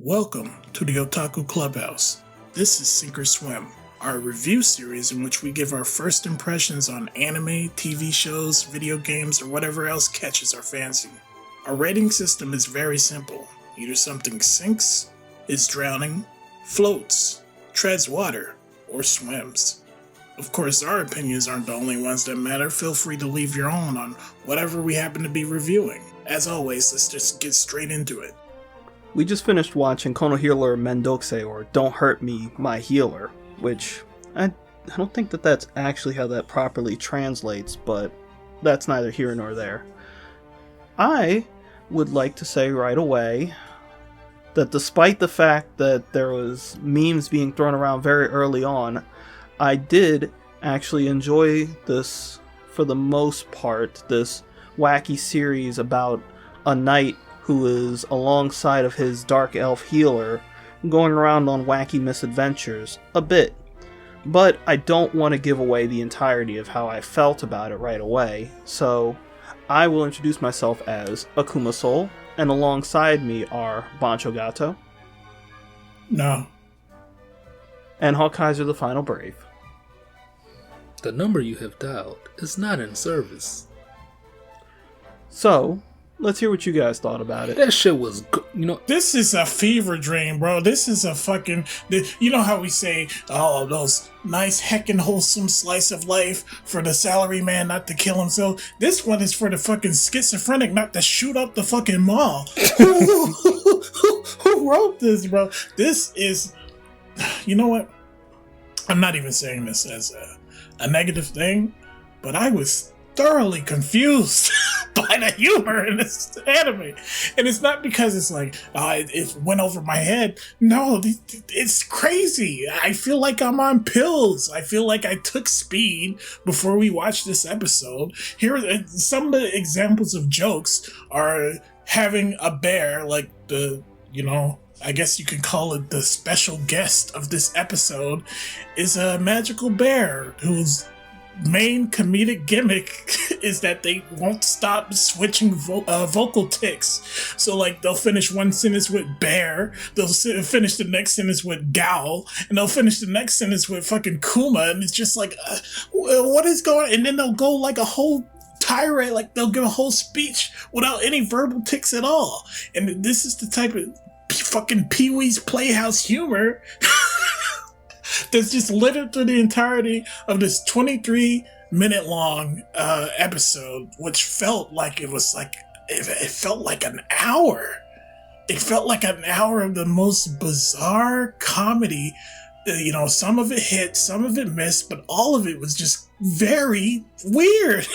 Welcome to the Otaku Clubhouse. This is Sink or Swim, our review series in which we give our first impressions on anime, TV shows, video games, or whatever else catches our fancy. Our rating system is very simple. Either something sinks, is drowning, floats, treads water, or swims. Of course, our opinions aren't the only ones that matter. Feel free to leave your own on whatever we happen to be reviewing. As always, let's just get straight into it. We just finished watching Kono Healer Mendokusai, or Don't Hurt Me, My Healer, which I don't think that's actually how that properly translates, but that's neither here nor there. I would like to say right away that despite the fact that there was memes being thrown around very early on, I did actually enjoy this, for the most part, this wacky series about a knight who is alongside of his dark elf healer, going around on wacky misadventures, a bit. But I don't want to give away the entirety of how I felt about it right away, so I will introduce myself as Akuma Soul, and alongside me are Bancho Gato. No. And Hawkeyser the Final Brave. The number you have dialed is not in service. So, let's hear what you guys thought about it. That shit was good. This is a fever dream, bro. This is a fucking... You know how we say, oh, those nice heckin' wholesome slice of life for the salary man not to kill himself. This one is for the fucking schizophrenic not to shoot up the fucking mall. Who wrote this, bro? This is... You know what? I'm not even saying this as a negative thing, but I was thoroughly confused by the humor in this anime. And it's not because it's like, it went over my head. No, it's crazy. I feel like I'm on pills. I feel like I took speed before we watched this episode. Here are some of the examples of jokes are having a bear, like I guess you could call it the special guest of this episode, is a magical bear whose main comedic gimmick is that they won't stop switching vocal tics. So, like, they'll finish one sentence with bear, they'll finish the next sentence with gowl, and they'll finish the next sentence with fucking kuma, and it's just like, what is going on? And then they'll go like a whole tirade, like they'll give a whole speech without any verbal tics at all. And this is the type of fucking Pee-wee's Playhouse humor that's just littered through the entirety of this 23-minute long episode, which felt like it felt like an hour. It felt like an hour of the most bizarre comedy. Some of it hit, some of it missed, but all of it was just very weird.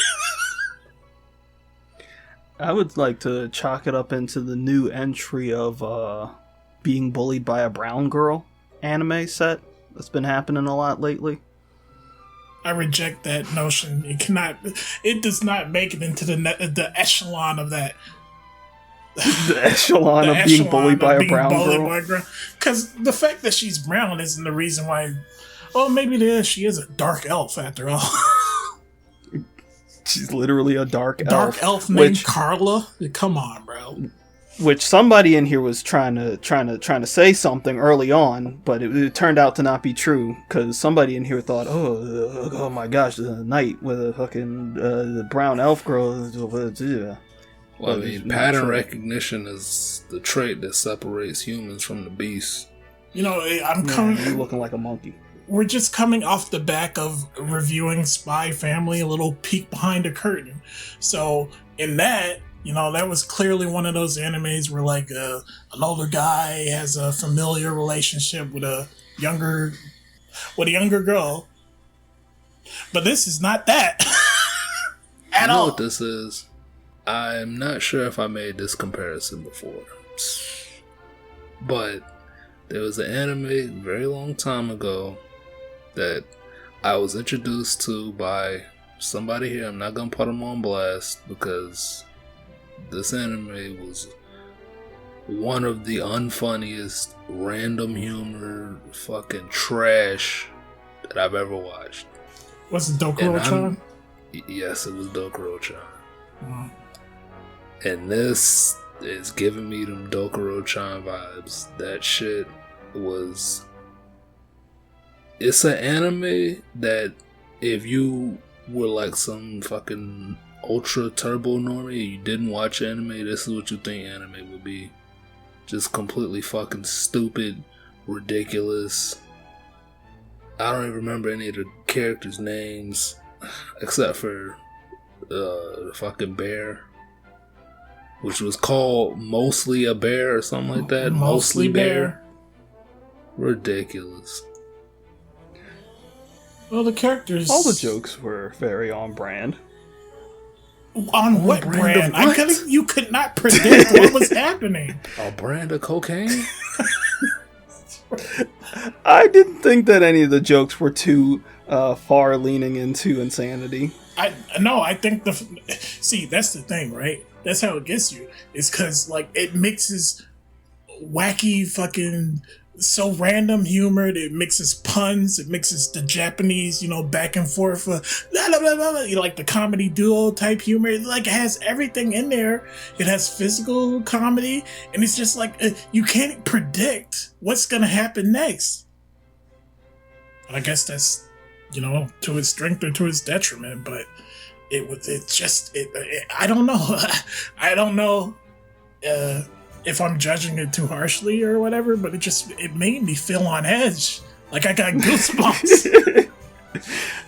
I would like to chalk it up into the new entry of Being Bullied by a Brown Girl anime set that's been happening a lot lately. I reject that notion. It does not make it into the echelon of that. The echelon of being bullied by a brown girl. Because the fact that she's brown isn't the reason why. Well, maybe she is a dark elf after all. She's literally a dark elf. Dark elf named Carla? Come on, bro. Which somebody in here was trying to say something early on, but it turned out to not be true, because somebody in here thought, oh my gosh, the knight with a fucking the brown elf girl. Well, I mean, pattern recognition is the trait that separates humans from the beasts. I'm looking like a monkey. We're just coming off the back of reviewing Spy Family, a little peek behind the curtain. So in that, that was clearly one of those animes where like an older guy has a familiar relationship with a younger girl. But this is not that at all. You know what this is? I'm not sure if I made this comparison before, but there was an anime a very long time ago that I was introduced to by somebody here. I'm not gonna put them on blast because this anime was one of the unfunniest random humor fucking trash that I've ever watched. Was it Dokuro-chan? Yes, it was Dokuro-chan. And this is giving me them Dokuro-chan vibes. That shit was... It's an anime that if you were like some fucking ultra turbo normie, you didn't watch anime, this is what you think anime would be. Just completely fucking stupid, ridiculous. I don't even remember any of the characters' names, except for the fucking bear, which was called Mostly a Bear or something like that. Mostly Bear. Ridiculous. Well, the characters... All the jokes were very on brand. On what brand? You could not predict what was happening. A brand of cocaine? I didn't think that any of the jokes were too far leaning into insanity. I think see, that's the thing, right? That's how it gets you. It's because like it mixes wacky fucking so random humor. It mixes puns. It mixes the Japanese, back and forth, blah, blah, blah, blah, like the comedy duo type humor. It like has everything in there. It has physical comedy, and it's just like you can't predict what's gonna happen next. I guess that's to its strength or to its detriment, but I don't know. I don't know if I'm judging it too harshly or whatever, but it made me feel on edge. Like I got goosebumps.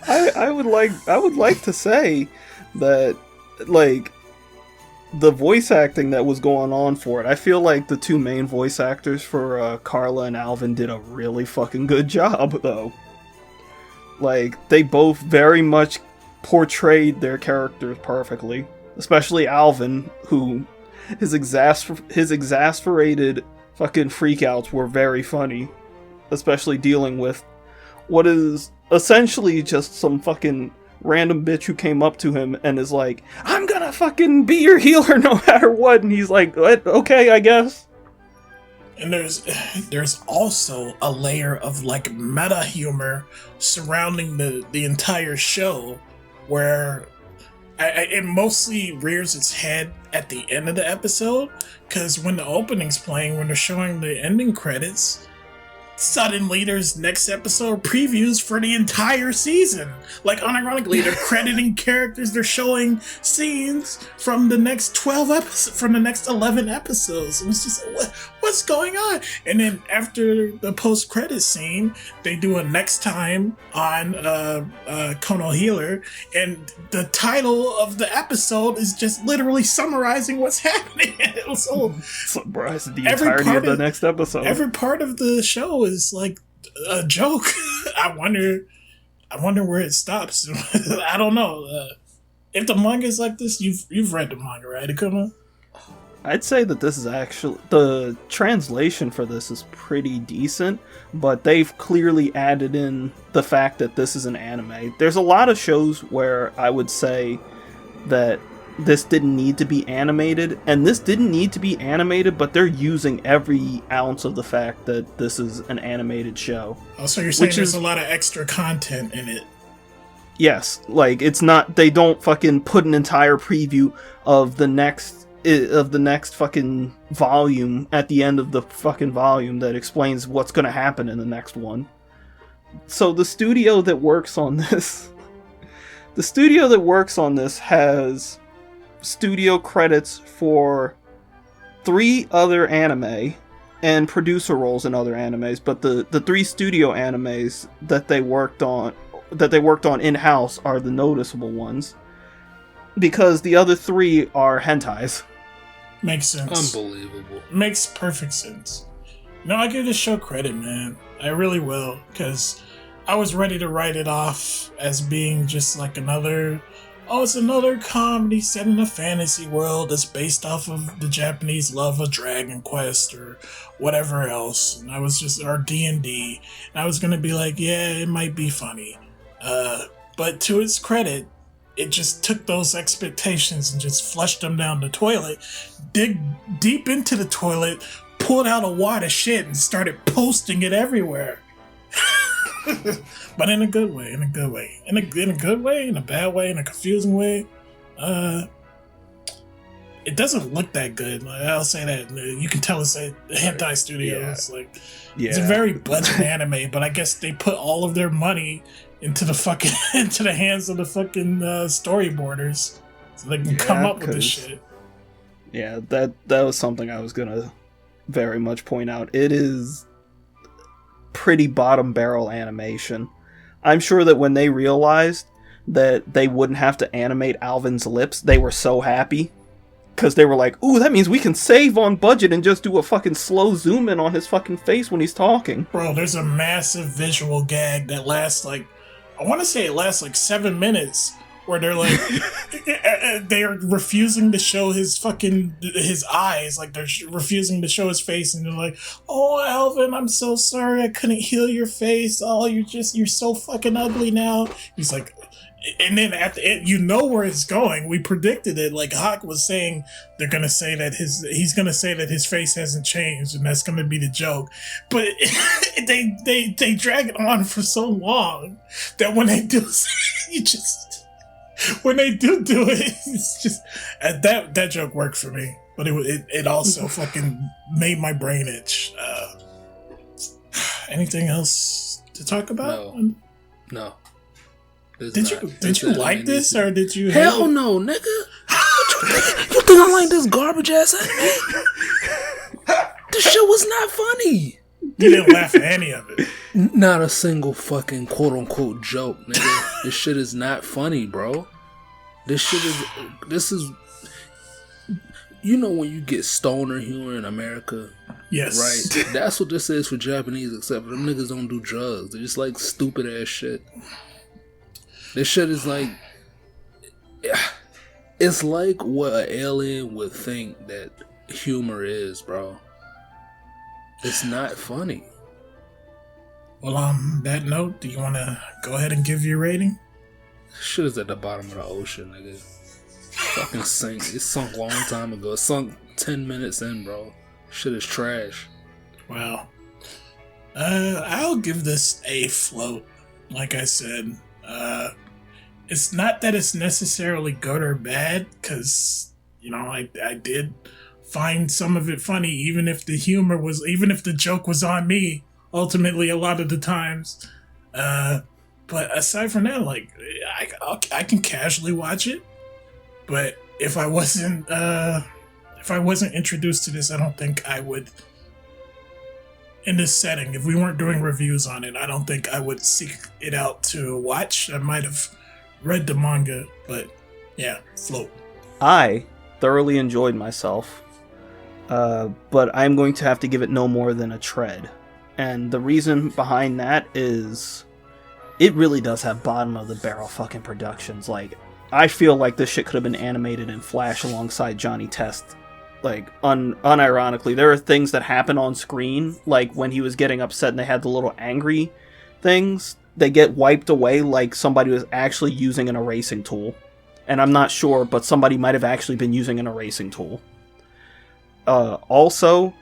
I would like to say that like the voice acting that was going on for it, I feel like the two main voice actors for Carla and Alvin did a really fucking good job though. Like they both very much portrayed their characters perfectly, especially Alvin, who his exasperated fucking freakouts were very funny, especially dealing with what is essentially just some fucking random bitch who came up to him and is like, I'm gonna fucking be your healer no matter what, and he's like, what? Okay, I guess. And there's also a layer of like meta humor surrounding the entire show, where it mostly rears its head at the end of the episode, because when the opening's playing, when they're showing the ending credits, suddenly there's next episode previews for the entire season. Like, unironically, they're crediting characters, they're showing scenes from the next 11 episodes. And it's just, what's going on? And then after the post-credit scene, they do a next time on Kono Healer, and the title of the episode is just literally summarizing what's happening. It was so summarizing the entirety of the next episode. Every part of the show is like a joke. I wonder where it stops. I don't know. If the manga is like this, you've read the manga, right, Akuma? I'd say that this is actually, the translation for this is pretty decent, but they've clearly added in the fact that this is an anime. There's a lot of shows where I would say that this didn't need to be animated, and this didn't need to be animated, but they're using every ounce of the fact that this is an animated show. Oh, so you're saying there's a lot of extra content in it? Yes, like it's not, they don't fucking put an entire preview of the next fucking volume at the end of the fucking volume that explains what's gonna happen in the next one. So the studio that works on this has studio credits for 3 other anime and producer roles in other animes, but the 3 studio animes that they worked on in-house are the noticeable ones, because the other 3 are hentais. Makes sense. Unbelievable. Makes perfect sense. No, I give this show credit, man. I really will, because I was ready to write it off as being just like it's another comedy set in a fantasy world that's based off of the Japanese love of Dragon Quest or whatever else. And I was just, or D&D. And I was going to be like, yeah, it might be funny. But to its credit, it just took those expectations and just flushed them down the toilet, dig deep into the toilet, pulled out a wad of shit and started posting it everywhere. But in a good way, in a good way. In a good way, in a bad way, in a confusing way. it doesn't look that good. Like, I'll say that. You can tell it's a hentai studios. Like, it's a very budget anime, but I guess they put all of their money into the fucking into the hands of the fucking storyboarders, so they can come up with this shit. Yeah, that was something I was gonna very much point out. It is pretty bottom barrel animation. I'm sure that when they realized that they wouldn't have to animate Alvin's lips, they were so happy. Because they were like, ooh, that means we can save on budget and just do a fucking slow zoom in on his fucking face when he's talking. Bro, there's a massive visual gag that lasts like, I want to say it lasts like 7 minutes, where they're like, they're refusing to show his eyes, like they're refusing to show his face, and they're like, oh, Alvin, I'm so sorry, I couldn't heal your face, oh, you're so fucking ugly now. He's like, and then at the end, you know where it's going. We predicted it. Like Hawk was saying, they're gonna say that he's gonna say that his face hasn't changed, and that's gonna be the joke. But they drag it on for so long that when they do, when they do it, it's just that joke worked for me. But it also fucking made my brain itch. Anything else to talk about? No. Did you like this, or did you? Hell no, nigga. You think I like this garbage ass anime? This shit was not funny. You didn't laugh at any of it. Not a single fucking quote unquote joke, nigga. This shit is not funny, bro. This is. You know when you get stoner humor in America? Yes. Right? That's what this is for Japanese, except for them niggas don't do drugs. They just like stupid ass shit. This shit is like, it's like what an alien would think that humor is, bro. It's not funny. Well, on that note, do you want to go ahead and give your rating? Shit is at the bottom of the ocean, nigga. Fucking sink. It sunk a long time ago. It sunk 10 minutes in, bro. Shit is trash. Wow. I'll give this a float. Like I said, it's not that it's necessarily good or bad, because, you know, I did find some of it funny, even if the joke was on me, ultimately, a lot of the times. But aside from that, like, I can casually watch it, but if I wasn't introduced to this, I don't think I would, in this setting, if we weren't doing reviews on it, I don't think I would seek it out to watch. I might have read the manga, but yeah, float. I thoroughly enjoyed myself, but I'm going to have to give it no more than a tread. And the reason behind that is it really does have bottom of the barrel fucking productions. Like, I feel like this shit could have been animated in Flash alongside Johnny Test. Like, unironically, there are things that happen on screen, like when he was getting upset and they had the little angry things, they get wiped away like somebody was actually using an erasing tool. And I'm not sure, but somebody might have actually been using an erasing tool. Also,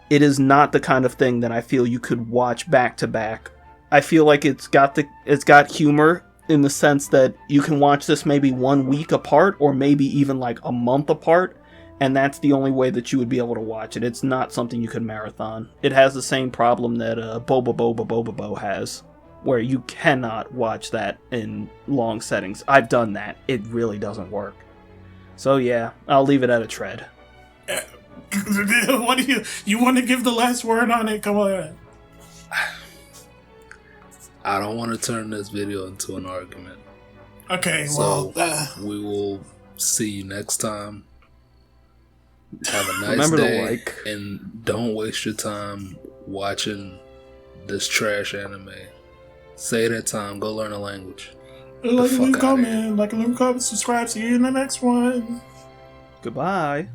it is not the kind of thing that I feel you could watch back to back. I feel like it's got humor in the sense that you can watch this maybe 1 week apart, or maybe even like a month apart, and that's the only way that you would be able to watch it. It's not something you could marathon. It has the same problem that Boba has, where you cannot watch that in long settings. I've done that. It really doesn't work. So yeah, I'll leave it at a tread. What do you want to give the last word on it? Come on. I don't want to turn this video into an argument. Okay, so well, we will see you next time. Have a nice Remember day, to like, and don't waste your time watching this trash anime. Save that time. Go learn a language. Like a comment, subscribe. See you in the next one. Goodbye.